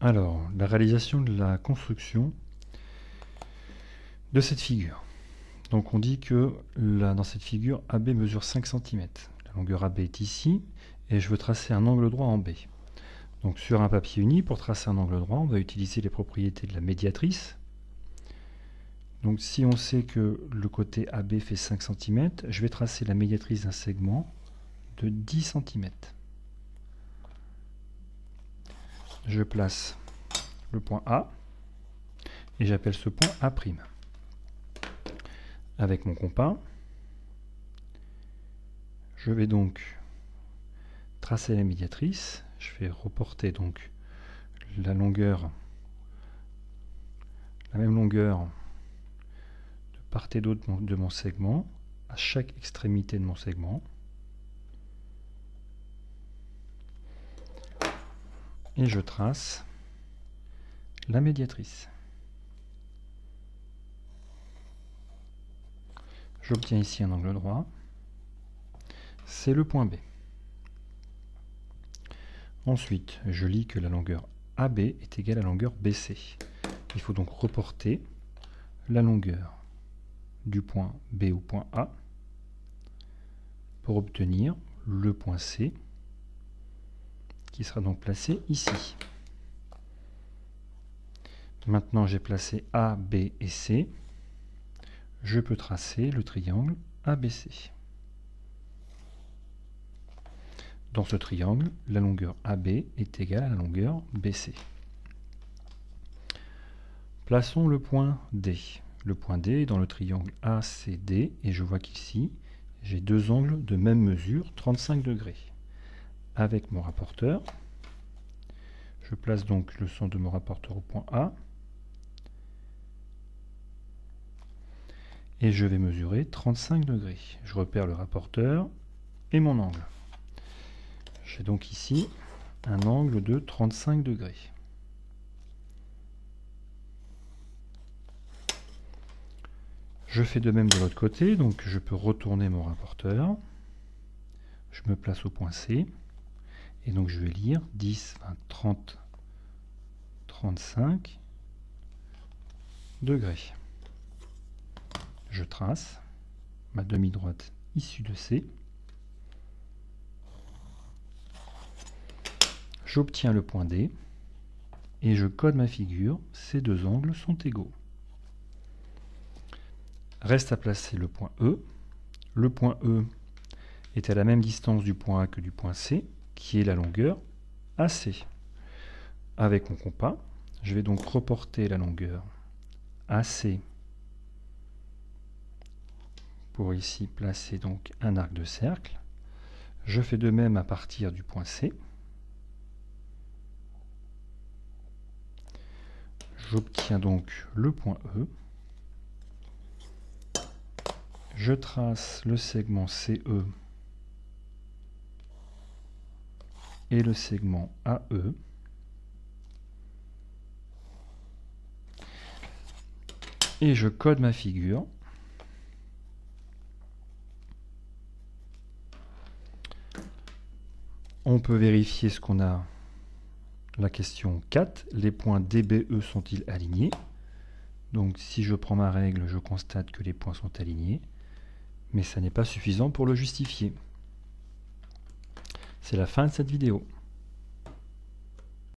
Alors, la réalisation de la construction de cette figure. Donc on dit que là, dans cette figure, AB mesure 5 cm. La longueur AB est ici, et je veux tracer un angle droit en B. Donc sur un papier uni, pour tracer un angle droit, on va utiliser les propriétés de la médiatrice. Donc si on sait que le côté AB fait 5 cm, je vais tracer la médiatrice d'un segment de 10 cm. Je place le point A et j'appelle ce point A'. Avec mon compas, je vais donc tracer la médiatrice. Je vais reporter donc la longueur, la même longueur de part et d'autre de mon segment à chaque extrémité de mon segment. Et je trace la médiatrice. J'obtiens ici un angle droit. C'est le point B. Ensuite, je lis que la longueur AB est égale à la longueur BC. Il faut donc reporter la longueur du point B au point A pour obtenir le point C qui sera donc placé ici. Maintenant, j'ai placé A, B et C. Je peux tracer le triangle ABC. Dans ce triangle, la longueur AB est égale à la longueur BC. Plaçons le point D. Le point D est dans le triangle ACD et je vois qu'ici, j'ai deux angles de même mesure, 35 degrés. Avec mon rapporteur, je place donc le centre de mon rapporteur au point A et je vais mesurer 35 degrés. Je repère le rapporteur et mon angle. J'ai donc ici un angle de 35 degrés. Je fais de même de l'autre côté, donc je peux retourner mon rapporteur. Je me place au point C. Et donc je vais lire 10, 20, 30, 35 degrés. Je trace ma demi-droite issue de C. J'obtiens le point D et je code ma figure. Ces deux angles sont égaux. Reste à placer le point E. Le point E est à la même distance du point A que du point C, qui est la longueur AC. Avec mon compas, je vais donc reporter la longueur AC pour ici placer donc un arc de cercle. Je fais de même à partir du point C. J'obtiens donc le point E. Je trace le segment CE et le segment AE. Et je code ma figure. On peut vérifier ce qu'on a. La question 4, les points DBE sont-ils alignés? Donc si je prends ma règle, je constate que les points sont alignés, mais ça n'est pas suffisant pour le justifier. C'est la fin de cette vidéo.